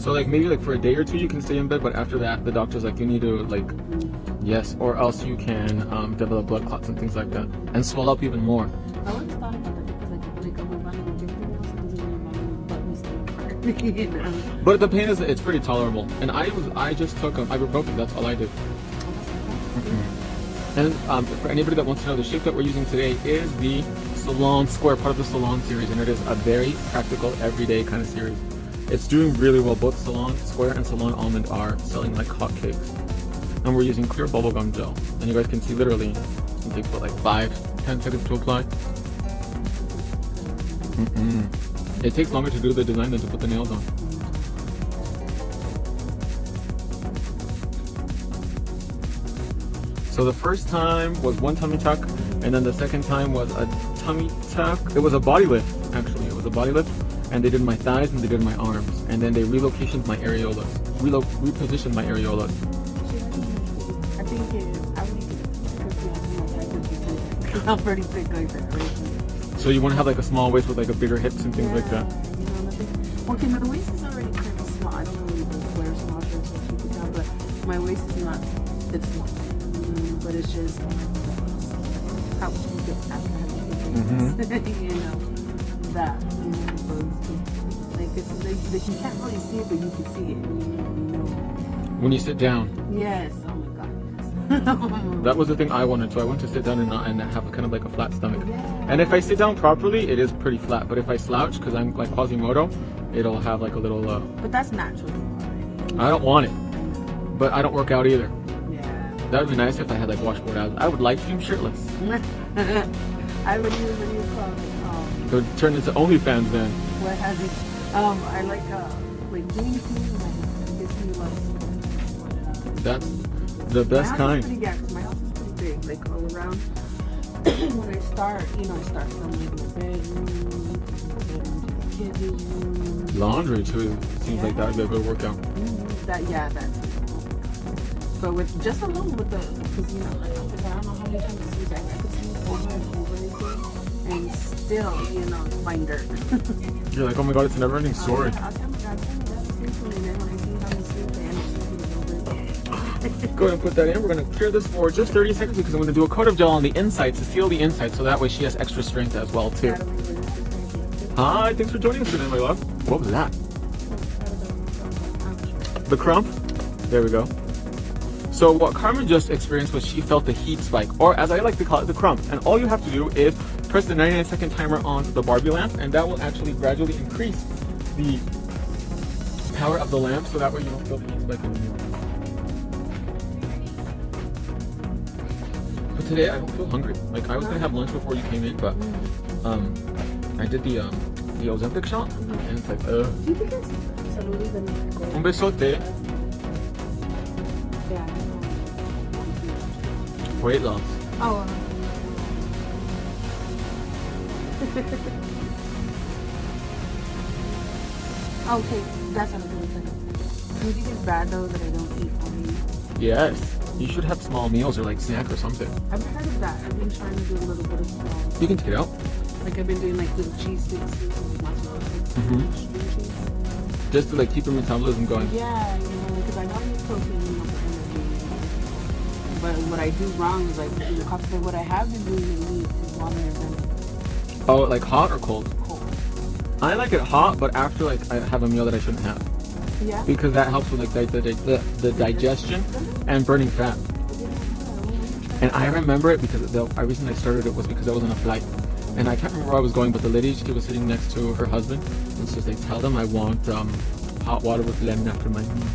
So like maybe like for a day or two you can stay in bed, but after that the doctor's like you need to like, yes, or else you can develop blood clots and things like that, and swell up even more. I always thought about that because like I'm running with everything else, it doesn't really matter but we stay apart. You know? But the pain is it's pretty tolerable, and I just took ibuprofen. That's all I did. And for anybody that wants to know, the shape that we're using today is the Salon Square, part of the Salon series, and it is a very practical, everyday kind of series. It's doing really well. Both Salon Square and Salon Almond are selling like hotcakes. And we're using clear bubblegum gel. And you guys can see literally, it takes what, like 5-10 seconds to apply. It takes longer to do the design than to put the nails on. So the first time was one tummy tuck, and then the second time was a tummy tuck. It was a body lift, actually. It was a body lift, and they did my thighs and they did my arms, and then they repositioned my areolas. Repositioned my areolas. I think I would need to I'm pretty thick like that, right? So you want to have like a small waist with like a bigger hips and things like that. You know, nothing. Okay, my waist is already kind of small. I don't really wear small shirts or keep it down, but my waist is not. It's small. But it's just how would you get after having you know, that like it's like you can't really see it, but you can see it. You know. When you sit down. Yes. Oh my God. Yes. That was the thing I wanted. So I want to sit down and have a kind of like a flat stomach. Yeah. And if I sit down properly, it is pretty flat. But if I slouch, because I'm like Quasimodo, it'll have like a little. But that's natural. I don't want it. But I don't work out either. That would be nice if I had like washboard abs. I would live stream shirtless. I would use what you call it would turn into OnlyFans then. What has it? I like doing things like gives me love. That's the best kind. Yeah, because my house is pretty big, like all around. When I start, I start from like my bedroom to the kids' room. Laundry too. Seems like that would be a good workout. That's. But with just alone with the, because I don't know how many times I could see over and over again, and still, find dirt. You're like, oh my God, it's a never-ending story. I'll tell my God, tell me that since when I see how you sleep, I end up sleeping over again. Go ahead and put that in. We're going to clear this for just 30 seconds because I'm going to do a coat of gel on the inside to seal the inside, so that way she has extra strength as well too. Hi, thanks for joining us today, my love. What was that? The crump? There we go. So what Carmen just experienced was she felt the heat spike, or as I like to call it, the crump. And all you have to do is press the 99-second timer on the Barbie lamp, and that will actually gradually increase the power of the lamp, so that way you don't feel the heat spike anymore. But today I don't feel hungry. Like I was gonna have lunch before you came in, but I did the Ozempic shot, and it's like, Do you think it's un besote. Yeah. Weight loss. Oh. Okay, that's what I was going to say. Do you think it's bad though that I don't eat all meat? Yes. You should have small meals or like snack or something. I've heard of that. I've been trying to do a little bit of small. You can take it out. Like I've been doing like little cheese sticks, mozzarella sticks, string cheese. Just to like keep your metabolism going. Yeah, because I know I need protein for energy. But what I do wrong is like in the coffee. But what I have been doing lately is water than. Oh, like hot or cold? Cold. I like it hot, but after like I have a meal that I shouldn't have. Yeah. Because that helps with like the digestion and burning fat. And I remember it because the reason I started it was because I was on a flight. And I can't remember where I was going, but the lady, she was sitting next to her husband. And she's like, tell them I want hot water with lemon after my meal.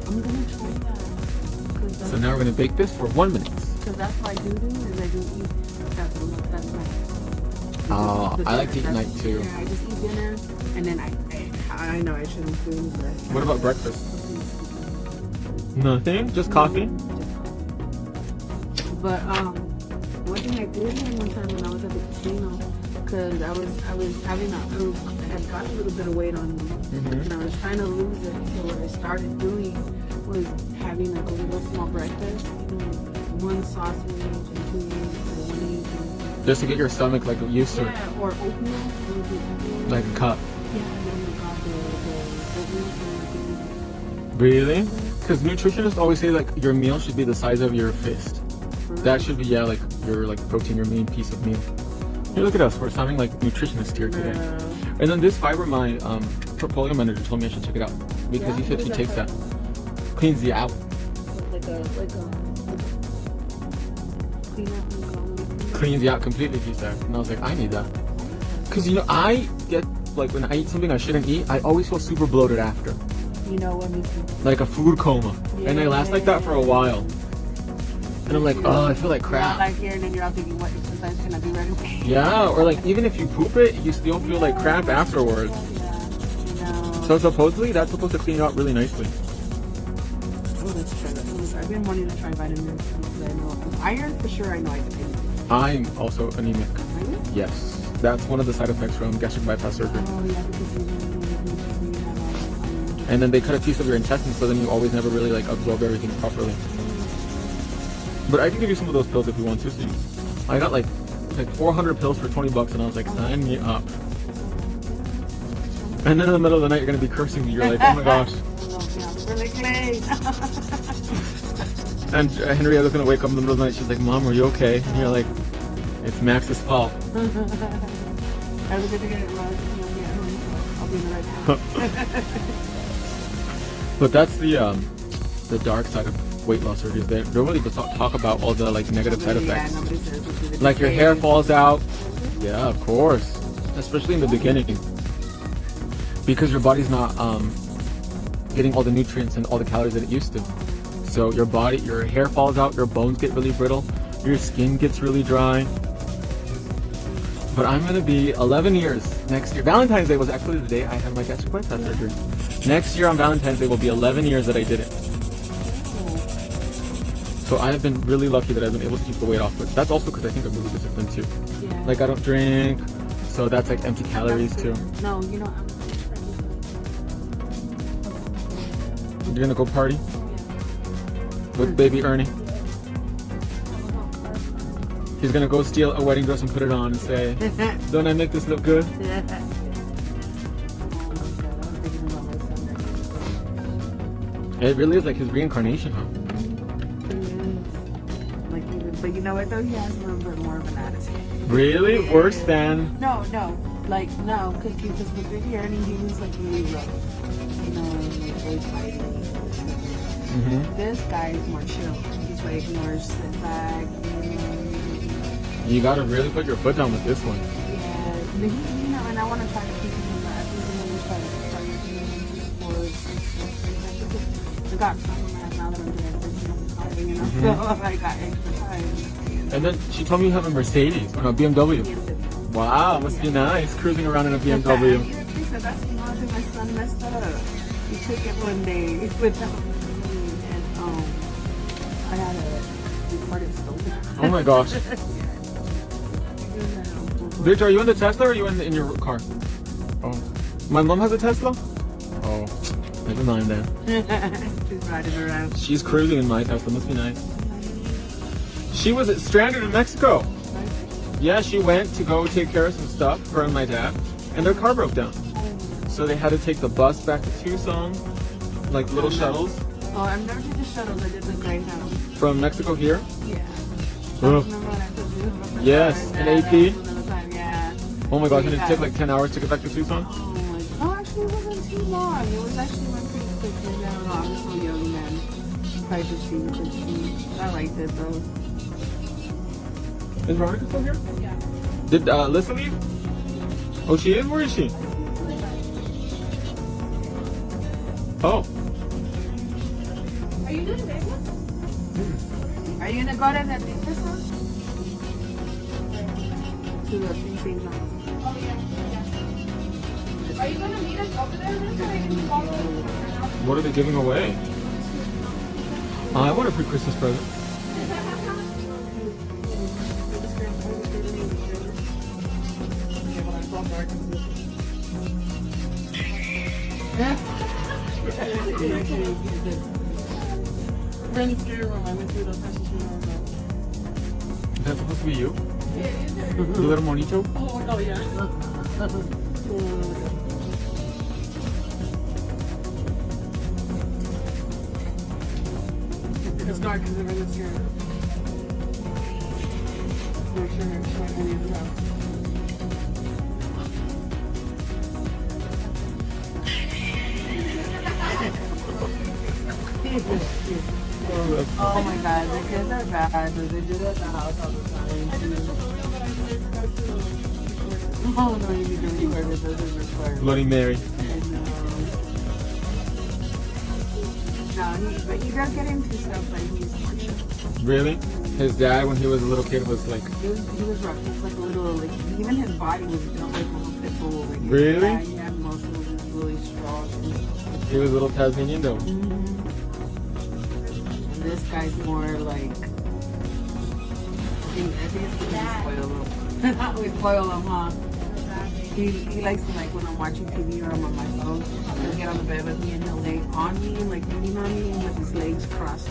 I'm going to try that. So now we're going to bake this for 1 minute. Because that's what I do is I do eat that night. Oh, I like to eat night too. Yeah, I just eat dinner and then I know I shouldn't do that. What about breakfast? Nothing? Just coffee? But one thing I did one time when I was at the casino, because I had gotten a little bit of weight on me, and I was trying to lose it. So what I started doing was having like a little small breakfast, one sausage and 2 eggs or 1 egg. Just to get your stomach like used to it. Yeah, or oatmeal. Like a cup. Yeah, and then we got the oatmeal from like Really? Because nutritionists always say like your meal should be the size of your fist. That should be, yeah, like your like protein, your main piece of meal. Here, look at us. We're sounding like nutritionists here today. And then this fiber, my portfolio manager told me I should check it out because he said he takes that, cleans you out. Cleans you out completely, he said. And I was like, I need that. Because, you know, I get, like, when I eat something I shouldn't eat, I always feel super bloated after. You know what, me too. Like a food coma. Yeah. And I last like that for a while. And I'm like, oh, I feel like crap. Like here, and then you're out thinking, what exercise can I do right away? Yeah, or like, even if you poop it, you still feel like crap afterwards. Yeah, you know. So supposedly, that's supposed to clean you out really nicely. Oh, let's try that. I've been wanting to try vitamins because I know iron for sure. I know I can take. I'm also anemic. Really? Yes. That's one of the side effects from gastric bypass surgery. Oh, yeah, because you And then they cut a piece of your intestines, so then you always never really like absorb everything properly. But I can give you some of those pills if you want to. So I got like 400 pills for $20, and I was like, sign me up. And then in the middle of the night, you're gonna be cursing me. You're like, oh my gosh. And Henrietta's gonna wake up in the middle of the night. She's like, Mom, are you okay? And you're like, it's Max's fault. I was going to get it right. I'll be in the right place. But that's the dark side of weight loss surgeries. They don't really talk about all the like negative side effects. Like your hair falls out. Yeah, of course. Especially in the beginning. Because your body's not getting all the nutrients and all the calories that it used to. So your hair falls out, your bones get really brittle, your skin gets really dry. But I'm gonna be 11 years next year. Valentine's Day was actually the day I had my gastric bypass surgery. Next year on Valentine's Day will be 11 years that I did it. So I have been really lucky that I've been able to keep the weight off. But that's also because I think I'm really disciplined too. Yeah. Like I don't drink, so that's like empty calories too. No, you know, You're gonna go party? With baby Ernie? He's gonna go steal a wedding dress and put it on and say, don't I make this look good? It really is like his reincarnation, huh? But you know what though? He has a little bit more of an attitude. Really? Worse than? No. Because with your hair, and he was like really rough. You know, like always fighting. This guy is more chill. He's like more sit back. You gotta really put your foot down with this one. Yeah, you know, and I want to try to keep him. I think I'm gonna try to doing sports. I got some now that I'm doing fighting, you know. So I got extra time. And then she told me you have a Mercedes, or a BMW. Wow, must be nice cruising around in a BMW. That's my son messed up. He took it one day without me, and I had a recorded stolen. Oh my gosh. Bitch, are you in the Tesla or are you in your car? Oh. My mom has a Tesla? Oh. Never mind then. She's riding around. She's cruising in my Tesla, must be nice. She was stranded in Mexico. Yeah, she went to go take care of some stuff, her and my dad, and their car broke down. So they had to take the bus back to Tucson, like little shuttles. Oh, I've never did the shuttles, I did the Greyhound. From Mexico here? Yeah. Oh. Yes, an AP. Yeah. Oh my gosh, and it took like 10 hours to get back to Tucson? Oh my god. Oh, actually, it wasn't too long. It was actually went pretty quickly. I don't know, I'm so young, man. Privacy, I liked it though. Is Veronica still here? Yeah. Did Lissa leave? Oh, she is? Where is she? Oh. Are you doing this one? Are you gonna go to the business one? To the thing now. Oh, yeah. Are you going to meet us over there? Or I can follow? What are they giving away? I want a free Christmas present. Friends scare room. I went through the precious room. Is that supposed to be you? Yeah, is there? The little monito? Oh, yeah. dark because they're gonna scare her. Make sure she might be in the house. Oh my god, the kids are bad. They do that at the house all the time. Oh no, you need to record it. Doesn't record. Bloody Mary. No, but you gotta get into stuff like he's. Really? His dad, when he was a little kid, was like. He was rough. He was like a little, like even his body was built like a little pit bull. Like, Really? Yeah, he had muscles. He was really strong. He was a little Tasmanian though. This guy's more like. I think it's because we spoil him. We spoil him, huh? He likes to, like, when I'm watching TV or I'm on my phone, he'll get on the bed with me and he'll lay on me, like leaning on me with his legs crossed.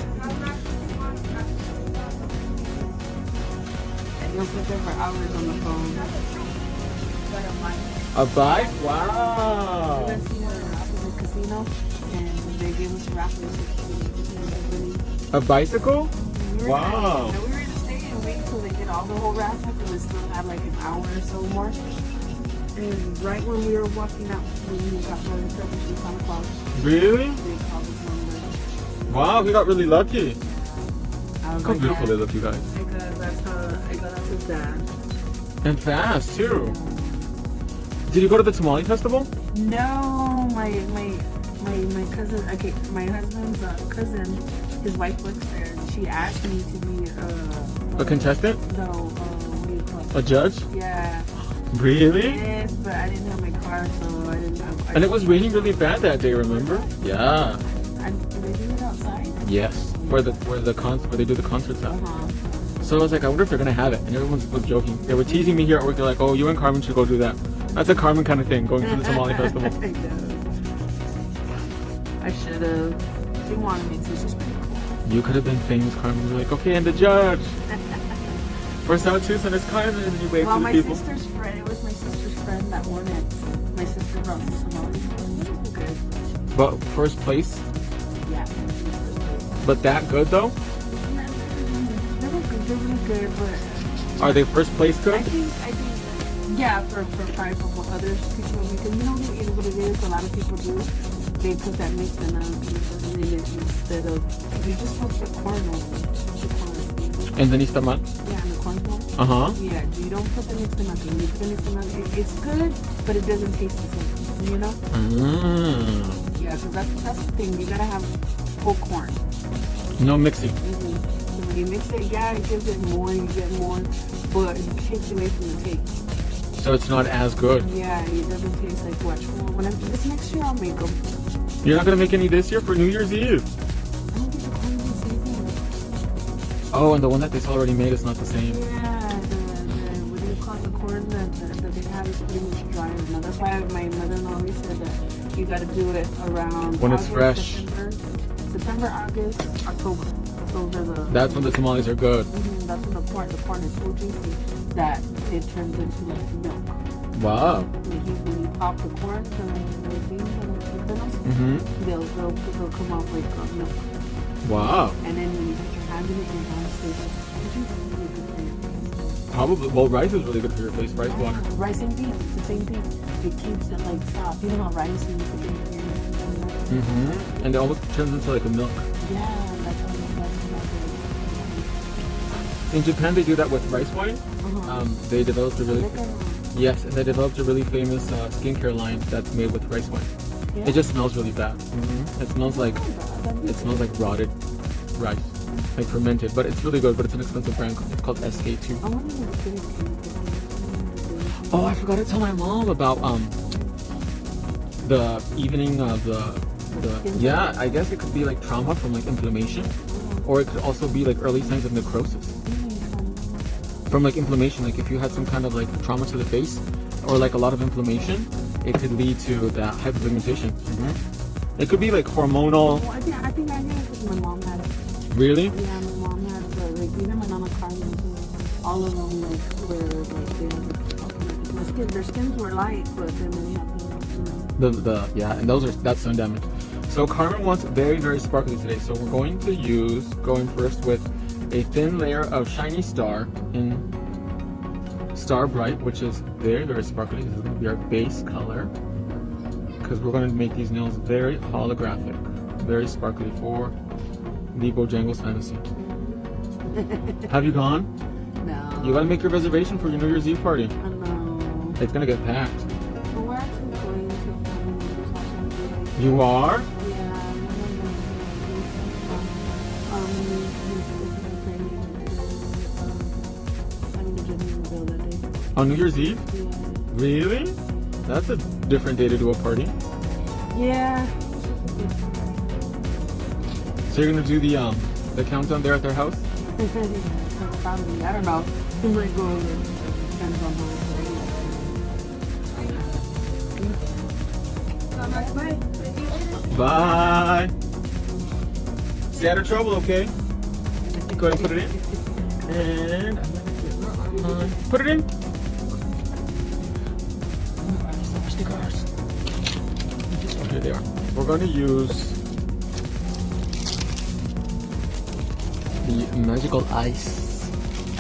And he'll sit there for hours on the phone. A bike? We Wow. went to the casino and they gave us raffles. A bicycle? We were Wow. And we were gonna stay and wait till they did all the whole raffle because we still had like an hour or so more. And right when we were walking out, we got more information from Santa Claus. Really? They called us number. Wow, we got really lucky. I was Look how like, beautiful yeah, they look, you guys. because that's how I got out his dad. And fast, too. Did you go to the tamale festival? No, my cousin, okay, my husband's cousin, his wife works there, and she asked me to be A contestant? what do you call it? A judge? Yeah. Really? Yes, but I didn't have my car, so I didn't have. And it was raining really bad that day, remember? Yeah. Did they do it outside? Yes. Where they do the concerts at. Uh-huh. So I was like, I wonder if they're gonna have it. And everyone was joking. They were teasing me here at work. They're like, oh, you and Carmen should go do that. That's a Carmen kind of thing, going to the tamale festival. I know. I should have. She wanted me to. She's pretty cool. You could have been famous, Carmen. You're like, okay, and the judge. For South Tucson, it's Carmen. And you wave Well, to the my people. sister's friend. It was my sister's friend that won it. My sister brought some tamales. It was good. But first place. Yeah. But that good though? They were good. They're really good, but Are they first place I good? think, yeah, for five of other people, because you know what it is. A lot of people do. They put that mix in instead of they just put the corn on the corn. And then tamal? Yeah, and the corn corn. Uh-huh. Yeah, you don't put the mix in nothing. You put the mix in nothing. It's good, but it doesn't taste the same. You know? Mm. Yeah, because that's the thing. You gotta have whole corn. No mixing. So when you mix it, yeah, it gives it more. You get more, but it takes away from the taste. So it's not as good. Yeah, it doesn't taste like much. Well, this next year I'll make them. You're not gonna make any this year for New Year's Eve. I don't think the corn is the same. Oh, and the one that they already made is not the same. Yeah, what do you call the corn that they have is pretty much dry. Now that's why my mother-in-law always said that you got to do it around When it's August, fresh. September, August, October. Those are the. That's when the tamales are good. That's when the corn is so juicy that it turns into like milk. Wow. When you pop the corn, the beans and the kernels, Mm-hmm. they'll come out like milk. Wow. And then when you put your hand in it, your hand stays really good for your face. Probably. Well, rice is really good for your face. Rice water. Rice and beans, it's the same thing. It keeps it like soft. You know how rice and you put it in your Mm-hmm. And it almost turns into like a milk. yeah, that's how In Japan, they do that with rice wine. They developed a really yes, and they developed a really famous skincare line that's made with rice wine. Yeah. It just smells really bad. It smells like rotted rice, like fermented. But it's really good. But it's an expensive brand. It's called SK2. I wonder if it's Oh, I forgot to tell my mom about the evening of the yeah. I guess it could be like trauma from like inflammation, or it could also be like early signs of necrosis from like inflammation. Like if you had some kind of like trauma to the face, or like a lot of inflammation, it could lead to that hyperpigmentation. It could be like hormonal. Oh, I think I knew it because my mom had it. Really? Yeah, my mom had like even my Nana Carmen too. All of them like were like they had their skins were light, but then they had Yeah, and that's sun damage. So Carmen wants very, very sparkly today. So we're going first with a thin layer of Shiny Star in Star Bright, which is very, very sparkly. This is going to be our base color because we're going to make these nails very holographic, very sparkly for the Bojangles Fantasy. Have you gone? No. You got to make your reservation for your New Year's Eve party. I know. It's going to get packed. But we're actually going to family members' house on Friday. You are? Yeah, On New Year's Eve? yeah. Really? That's a different day to do a party. Yeah. So you're gonna do the countdown there at their house? Probably. I don't know. We might go over. Depends on how. Bye. Stay out of trouble, okay? Go ahead and put it in. And put it in. Here they are. We're going to use the magical ice.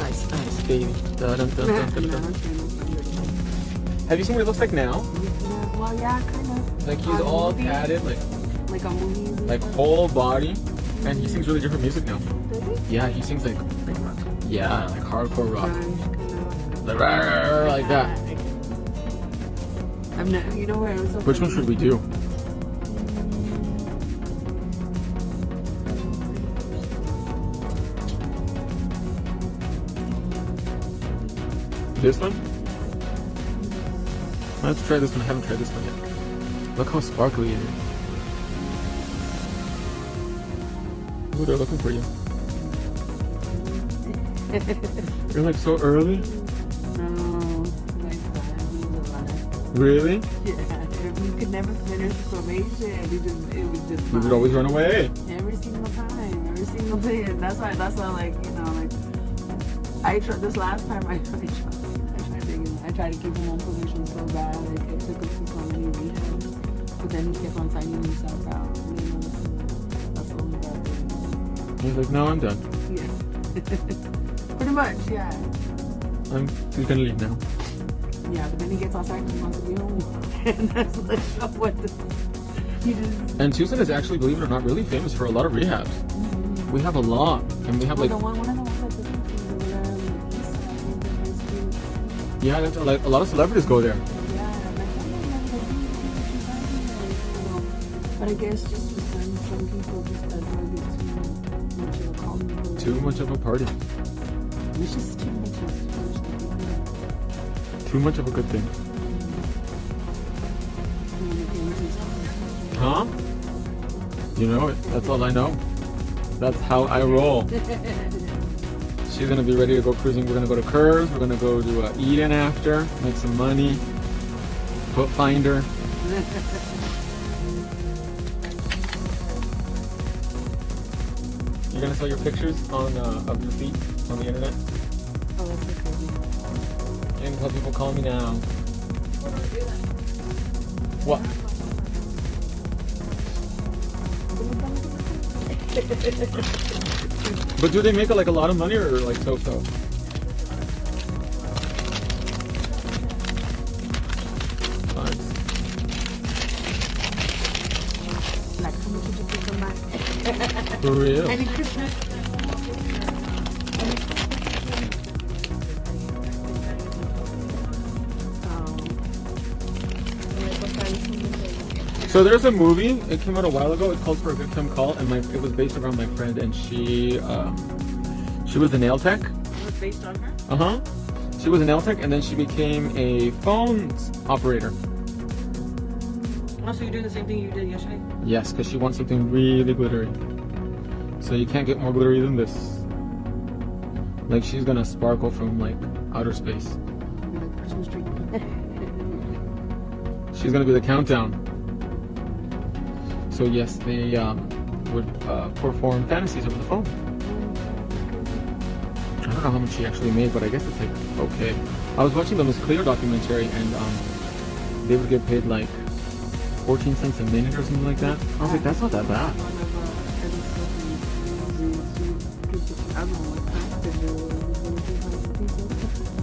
Ice, baby. Dun, dun, dun, dun, dun, dun. Have you seen what it looks like now? Well, yeah, kind of. Like he's all tatted, Like on movies. like whole body, and he sings really different music now. Does he? Yeah, he sings like hardcore rock, Grunge, like that. I'm not. You know where it was. Which one should we do? This one? Let's try this one. I haven't tried this one yet. Look how sparkly it is. Ooh, they're looking for you. You're like so early? No, my son. Really? Yeah, we could never finish probation. It was just. We would always run away. Every single time, every single day, and that's why, like, you know, like, I tried this last time. I tried to keep him on probation so bad. Like, it took him to so many rehabs, but then he kept on signing himself out. And then that's the only bad thing. He's like, no, I'm done. Yeah, pretty much. Yeah. He's gonna leave now. Yeah, but then he gets all psyched and wants to be home, and that's like, so what the. He just. And Tucson is actually, believe it or not, really famous for a lot of rehabs. Mm-hmm. We have a lot, and we have like, One of the ones I took him to over there on the east side of the high school. yeah, that's, like a lot of celebrities go there. Yeah, but I guess just for some people, just that drug is too much of a calming. Too much of a party. It's just too much Too much of a good thing. Huh? You know it. That's all I know. That's how I roll. She's gonna be ready to go cruising. We're gonna go to Curves. We're gonna go to Eden after, make some money. Foot finder. You're gonna sell your pictures on of your feet on the internet. Oh, that's so crazy. And tell people call me now. What? But do they make like a lot of money or like so-so? Fine. Like, how much did you pay for mine? For real? Any Christmas? So there's a movie. It came out a while ago. It's called For a Victim Call, and it was based around my friend, and she was a nail tech. It was based on her? Uh-huh. She was a nail tech, and then she became a phone operator. Oh, so you're doing the same thing you did yesterday? Yes, because she wants something really glittery. So you can't get more glittery than this. Like she's gonna sparkle from like outer space. Like Christmas tree. She's gonna be the countdown. So yes, they would perform fantasies over the phone. I don't know how much she actually made, but I guess it's like okay. I was watching the Miss Clear documentary, and they would get paid like 14 cents a minute or something like that. I was like, that's not that bad.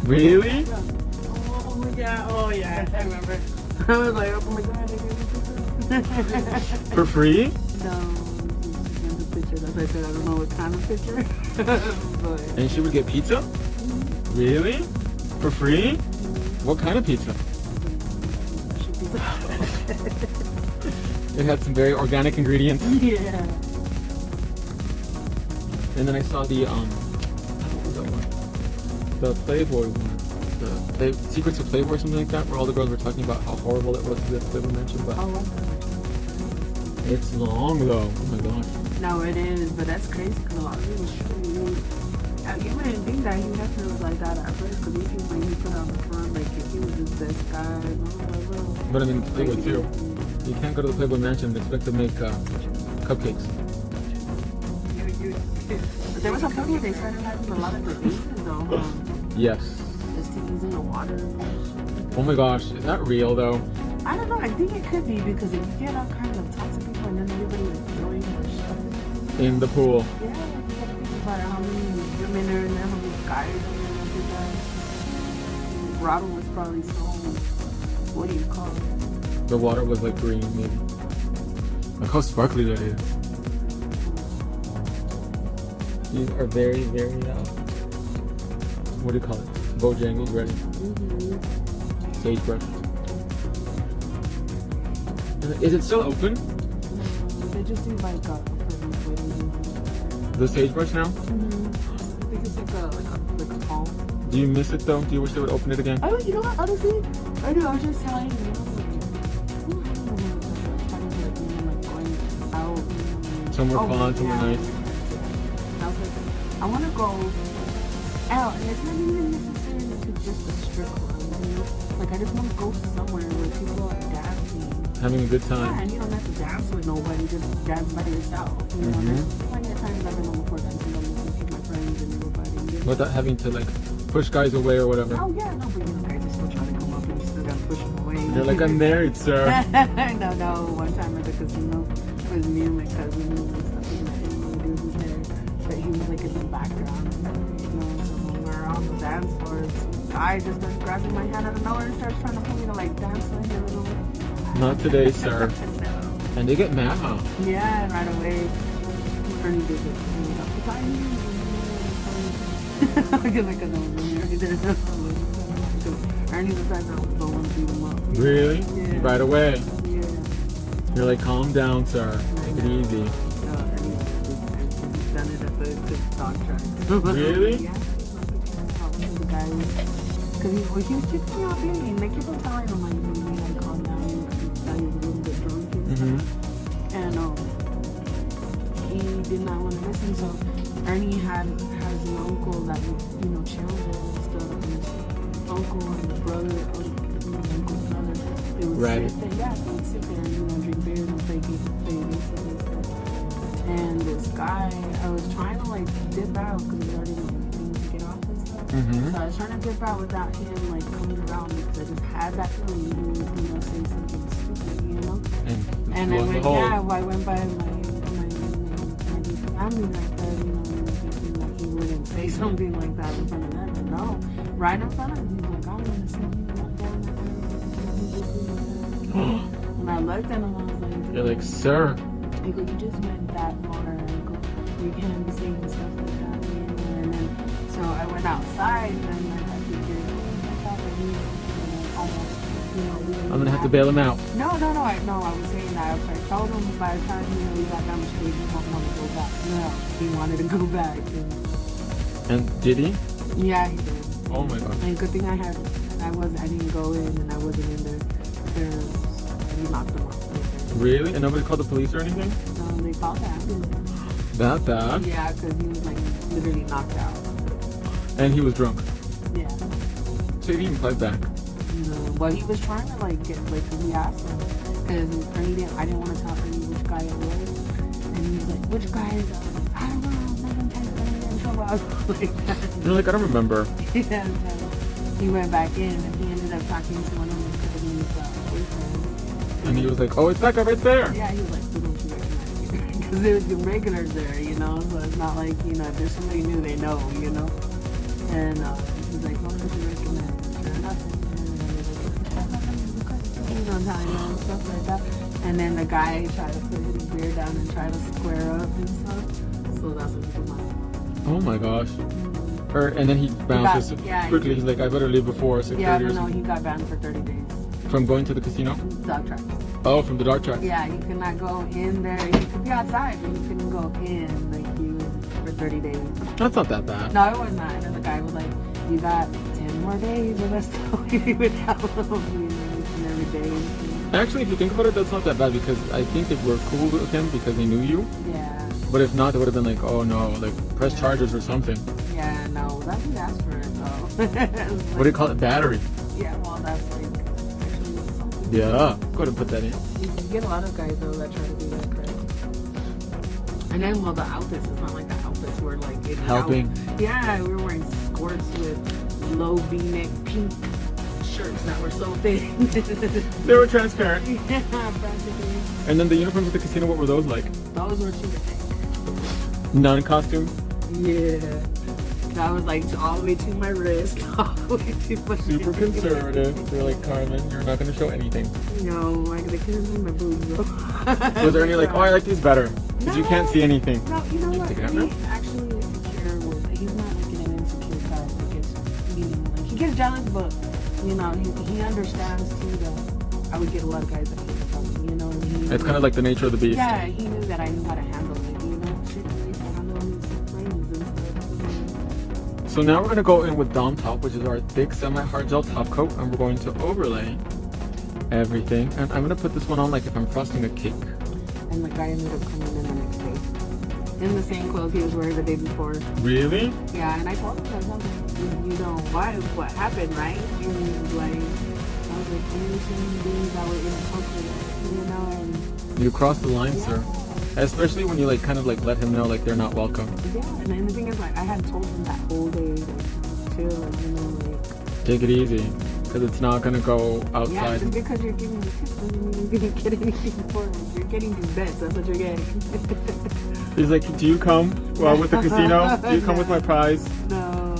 Really? Oh my god, oh yeah, I remember. I was like, oh my god, they gave me pizza. For free? No, it's a picture. That's why I said I don't know what kind of picture. But And she would get pizza? Really? For free? What kind of pizza? It had some very organic ingredients. Yeah. And then I saw the what was that one? The Playboy one. The Secrets of Playboy or something like that, where all the girls were talking about how horrible it was to the Playboy Mansion, but Oh, it's long though. Oh my gosh. no, it is, but that's crazy because a lot of people you wouldn't think that he definitely was like that at first because he seemed like he put on the front like he was just this guy. But I mean, Playboy too. You can't go to the Playboy Mansion and expect to make cupcakes. But there was a point where they started having a lot of diseases though. Yes. STDs in the water. Oh my gosh, is that real though? I don't know. I think it could be because if you get all kinds of toxic people and then everybody's throwing their stuff In the pool. yeah, you gotta think about how many women are in there, how many guys are in there, Grotto was probably so, what do you call it? The water was like green, maybe. Look how sparkly that is. These are very, very, what do you call it? Bojangles ready. Sagebrush. Is it still open? They just do like The sagebrush now? I think it's like a palm. Do you miss it though? Do you wish they would open it again? Oh, you know what? Honestly, I do. I was just telling you. Going out. Somewhere fun, somewhere nice. I was like, I want to go out, and it's not even necessarily to just a strip club, you know? Like, I just want to go somewhere where people are dancing. Having a good Yeah, time. and you don't have to dance with nobody, just dance by yourself. You know, there's plenty of times I've been on before dancing by myself with my friends and everybody. Without having to like push guys away or whatever. Oh, yeah, no, but you know, guys just still trying to come up and you still gotta push them away. They're like, I'm married, sir. No, one time at the casino with me and my cousin and stuff, and I didn't really do his hair, but he was like in the background, you know, so when we were on the dance floor, some guy just starts grabbing my hand out of nowhere and starts trying to pull me to like dance with him, and I'm like, Not today, sir. no. And they get mad, huh? Yeah, and right away, Ernie did it. He was like, "What's on you?" Because my cousin was in there, he didn't know. Ernie's the type that don't want to beat him up. Really? Yeah. Right away. Yeah. You're like, calm down, sir. Take it easy. He's done it at the dog track. Really? Yeah. The guy was, because he was keeping me up here, and they keep on telling him, like, you gotta calm down, because he was a little bit drunk and stuff. And he did not want to listen, so Ernie has an uncle that would, you know, chill with and stuff, and his uncle and the brother, uncle's brother, they would Right. sit there, yeah, they would sit there and, you know, drink beers and play games and stuff. And this guy, I was trying to like dip out because we already like things to get off and stuff. So I was trying to dip out without him like coming around me because I just had that feeling he was gonna say something stupid, you know. And I went, yeah, well, I went by my family like that, you know, thinking like he wouldn't say something like that in front of them. But no, right in front of me, he's like, I'm gonna see you walk down that way. And I looked at him, I was like, You're like, sir. I go, you just went that far. I go, you can't be saying stuff like that. And then, so I went outside and then I had to get almost, you know, I'm gonna have to bail him out. No, I was saying that. I told him by the time, you know, we got down the street, he didn't want to go back. No, he wanted to go back. And did he? Yeah, he did. Oh my god. And good thing I didn't go in and I wasn't in there because he knocked him out. Really? And nobody called the police or anything? They called the ambulance. That bad? Yeah, because he was like literally knocked out. And he was drunk. Yeah. So he didn't even fight back. No. Well, he was trying to like get like, cause he asked him, because I didn't want to tell Ernie which guy it was, and he was like, which guy is that? I was like, I don't know, I'm not gonna tell you in trouble. I was like that. You're like, I don't remember. Yeah. So he went back in and he ended up talking to one of his cousin's boyfriends. And he was like, oh, it's that guy right there. Yeah, he was like, who don't you recognize here? Because there's the regulars there, you know, so it's not like, you know, if there's somebody new, they know, you know. And he's like, oh, don't you recognize him? Sure enough. You know, telling him and stuff like that. And then the guy tried to put his beer down and try to square up and stuff. So that's what he was like. Oh my gosh. And then he bounces quickly. He's like, I better leave before security or something. He got banned for 30 days. From going to the casino? Dog tracks. Oh, from the dog tracks. Yeah, you cannot go in there. You could be outside, but you couldn't go in like you for 30 days. That's not that bad. No, it was not. And then the guy was like, you got 10 more days of us talking without him, each and every day. Actually, if you think about it, that's not that bad because I think they were cool with him because they knew you. Yeah. But if not, they would have been like, oh no, like press charges or something. Yeah, no, that he asked for it though. What do you call it? Battery. Yeah, well, that's like sexual assault. Yeah, go ahead and put that in. You get a lot of guys though that try to do that crap. And then, well, the outfits, it's not like the outfits were like helping. Yeah, we were wearing skirts with low V-neck pink shirts that were so thin. They were transparent. Yeah, practically. And then the uniforms at the casino, what were those like? Those were too thick. Non-costumes? Yeah. That was like all the way to my wrist, all the way to my Super conservative. They're like, Carmen, you're not going to show anything. No, like they couldn't see my boobs though. Was there any like, oh, I like these better? Because you can't see anything. No, you know what? Take it out He now? actually is secure with, he's not like an insecure guy. He gets jealous, but you know, he understands too that I would get a lot of guys that hate me, you know. And It's kind of like the nature of the beast. yeah, he knew that I knew how to handle it, you know. Shit, I used to handle his flames and stuff. So now we're going to go in with Dom Top, which is our thick semi-hard gel top coat, and we're going to overlay everything. And I'm going to put this one on like if I'm frosting a cake. And the guy ended up coming in the next day in the same clothes he was wearing the day before. Really? Yeah, and I told him, I was like, you know, what happened, right? And he was like, I was like, you seen things that were inappropriate, you know, and You crossed the line, sir. Especially when you like kind of like let him know like they're not welcome. yeah, and then the thing is like I had told him that whole day, like, chill, like, you know, like Take it easy, because it's not gonna go yeah, outside. just because you're giving me tips doesn't mean you're gonna get anything for it. You're getting these bets, that's what you're getting. He's like, do you come with the casino? Do you come with my prize? No.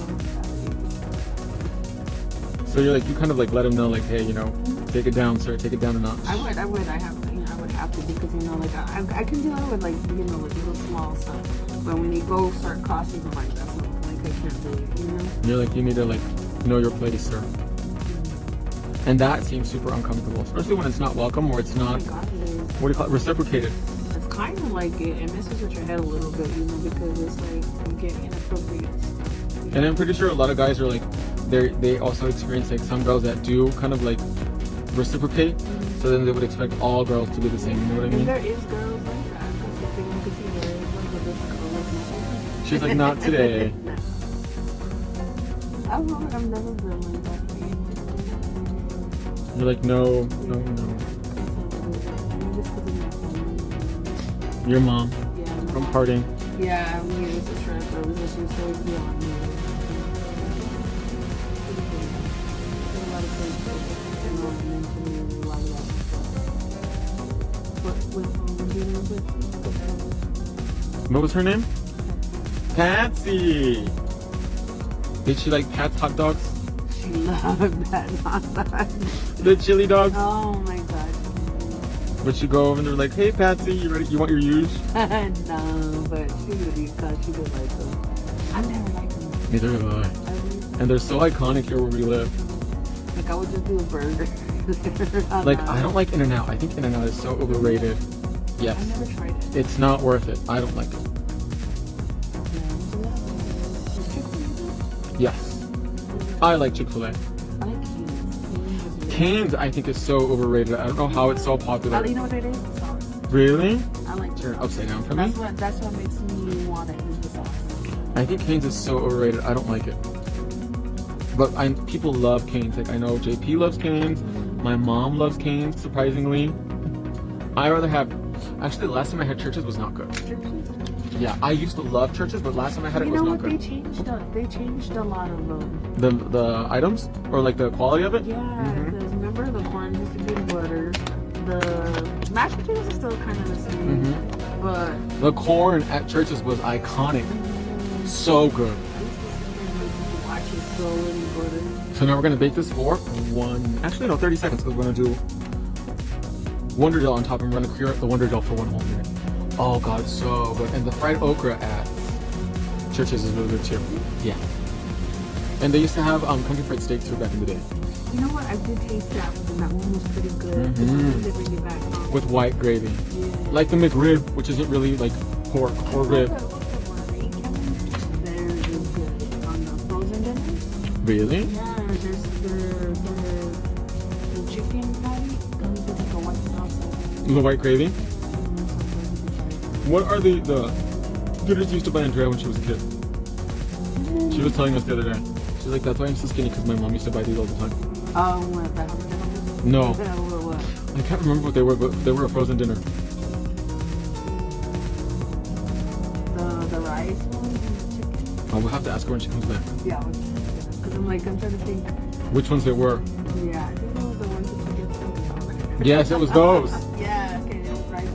So you're like, you kind of like let him know like, hey, you know, take it down, sir, take it down a notch. I would have, you know, I would have to because, you know, like I can do that with like, you know, like little small stuff. But when you go start costing them like that's not, like I can't do it, you know? You're like, you need to like know your place, sir. And that seems super uncomfortable, especially when it's not welcome or it's not, Oh my God, it is. what do you call it, reciprocated. It's kind of like it messes with your head a little bit, you know, because it's like you get inappropriate stuff. And I'm pretty sure a lot of guys are like, they also experience like some girls that do kind of like reciprocate. So then they would expect all girls to be the same, you know what I mean? And there is girls like that, because you can see there is one of this girl like that. She's like, not today. No. I've never been like that. You're like, no. Your mom Yeah. from partying. Yeah, we used to trip. There was issues so beyond me. A lot of things and mentally and a lot of that stuff. But with dealing with What was her name? Patsy. Did she like Pat's hot dogs? she loved that hot dog. The chili dogs? Oh my God. Would she go over and they're like, hey Patsy, you ready? You want your huge? No, but she would be because she would like them. I never liked them. Neither have I. And they're so iconic here where we live. Like I would just do a burger. Like I don't like In-N-Out. I think In-N-Out is so overrated. I Yes. never tried it. It's not worth it. I don't like it. Yes. I like Chick-fil-A. I like Cane's. Cane's I think is so overrated. I don't know how it's so popular. You know what it is? The sauce. Really? I like the Turn it sauce. upside down for me. That's what makes me want it is the sauce. I think Cane's is so overrated. I don't like it. But people love Cane's. Like I know JP loves Cane's. My mom loves Cane's, surprisingly. I rather have. Actually, the last time I had Churches was not good. Yeah, I used to love Churches, but last time I had it was not good. They changed a lot of them. The items or like the quality of it. Yeah, because remember the corn used to be butter. The mashed potatoes are still kind of the same, Mm-hmm. but The corn at churches was iconic. So good. I used to sit there and just watch it throw it in butter. So now we're gonna bake this for 30 seconds because we're gonna do Wonder Gel on top and we're gonna cure the Wonder Gel for 1 whole minute. Oh god, it's so good. And the fried okra at churches is really good too. Yeah. And they used to have country fried steak too back in the day. You know what? I did taste that one, and that one was pretty good. Mhm. They bring it back on. With white gravy. Yeah. Like the McRib, which isn't really like pork or rib. They're really good on the frozen dinners. Really? Yeah, there's the chicken patty comes with like a white sauce. The white gravy? What are the dinners you used to buy Andrea when she was a kid? She was telling us the other day. She's like, that's why I'm so skinny because my mom used to buy these all the time. Oh, what? The hummus? No. What? I can't remember what they were, but they were a frozen dinner. The rice ones and the chicken? We'll have to ask her when she comes back. Yeah, because I'm trying to think. Which ones they were. Yeah, I think it was the ones that you get from the Yes, it was those. Yeah, okay, it was rice.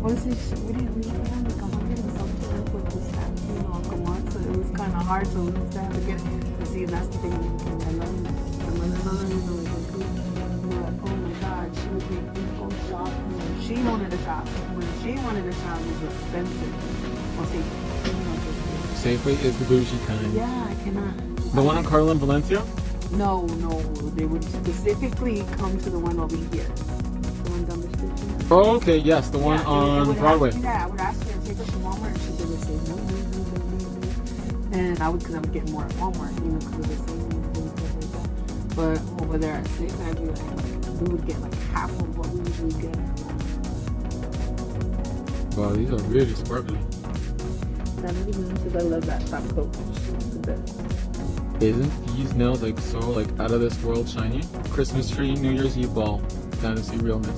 Once we didn't have like 100 and something with the snacks, you know, come on, so it was kind of hard, so we used to have to get it. But see, that's the thing, I love it. But oh my god, she would make me go shopping. She wanted to shop. When she wanted to shop, it was expensive. Well, see, Safeway is the bougie kind. yeah, I cannot. The one on Carla and Valencia? No, they would specifically come to the one over here. The one down the street. Oh, okay, yes, the one Yeah, on Broadway. Yeah, I would ask her to take her to Walmart, and she would say no. And I would, because I would get more at Walmart, you know, because of the savings and stuff like that. But over there at Safeway, I'd be like, we would get like half of what we usually get. Wow, these are really sparkly. That really means because I love that top coat. She's the best. Isn't these nails like so like out of this world shiny? Christmas tree, New Year's Eve ball, fantasy realness.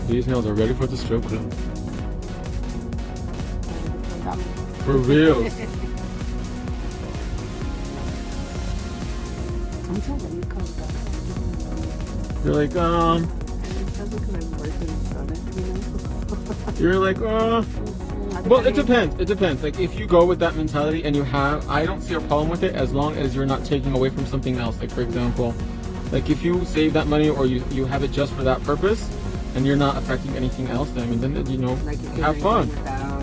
These nails are ready for the strip club. For real. I'm sorry that you come back. You're like, And it's just because I'm working on it, you know? you're like, well, it depends. It depends. Like, if you go with that mentality and you have, I don't see a problem with it as long as you're not taking away from something else. Like, for example, like if you save that money or you have it just for that purpose and you're not affecting anything else, then I mean, then, you know, Like you can have fun.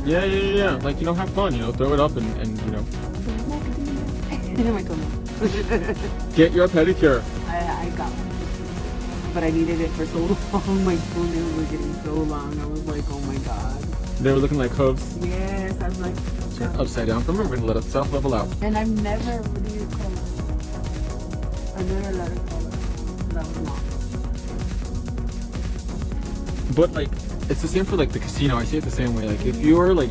Yeah. Like, you know, have fun, you know, throw it up and you know, get your pedicure. I got one. But I needed it for so long. My toenails were getting so long. I was like, oh my god. They were looking like hooves. Yes, I was like, Turn upside down. Remember, we're gonna let itself level out. and I've never really colored. I never let it color. That was long. But like, it's the same for like the casino. I see it the same way. Like, if you're like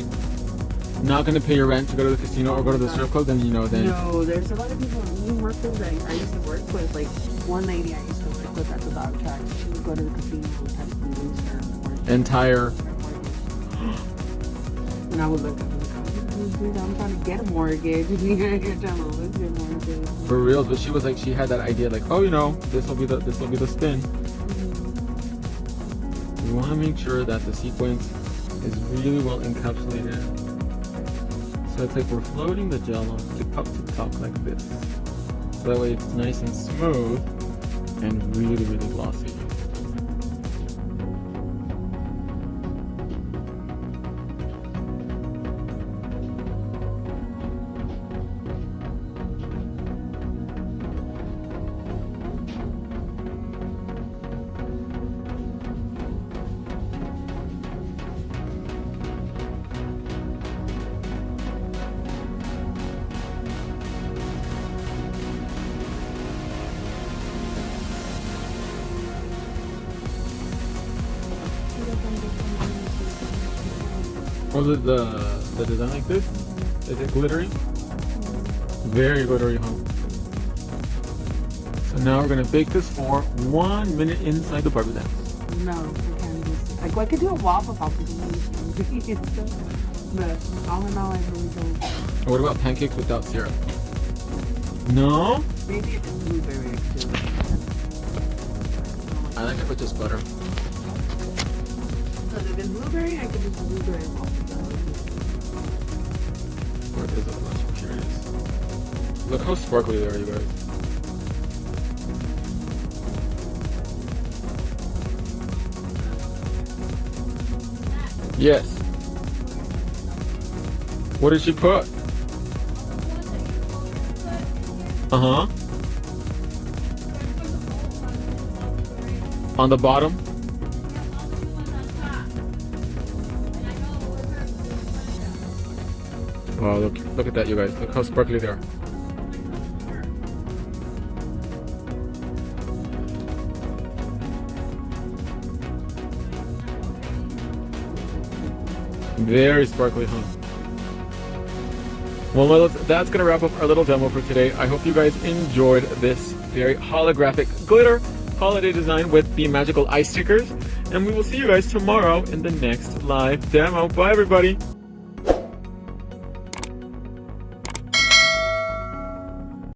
not gonna pay your rent to go to the casino or go to the strip club, then you know, then No, there's a lot of people in workers that I used to work with. Like one lady I used to work with at the dog track. She would go to the casino and technically lose her mortgage. entire. And I would look at her like, dude, I'm trying to get a mortgage. You're trying to lose your mortgage. For real, but she was like, she had that idea, like, oh, you know, this will be the spin. We want to make sure that the sequence is really well encapsulated. So it's like we're floating the gel on tick tock like this. So that way it's nice and smooth and really, really glossy. Was it the design like this? Is it glittery? Very glittery, huh? So now we're gonna bake this for 1 minute inside the Barbie dance. No, I can't just like I could do a waffle pop with ingredients stuff. But all in all, I really don't. What about pancakes without syrup? No? Maybe if it's blueberry, I could do it. I like it with just butter. Because if it's blueberry, I can use blueberry waffles. Where is the flash? I'm curious. Look how sparkly they are, you guys. Yes. What did she put? Uh-huh. On the bottom? Wow, look at that, you guys. Look how sparkly they are. Very sparkly, huh? Well, that's gonna wrap up our little demo for today. I hope you guys enjoyed this very holographic glitter holiday design with the magical ice stickers. And we will see you guys tomorrow in the next live demo. Bye, everybody.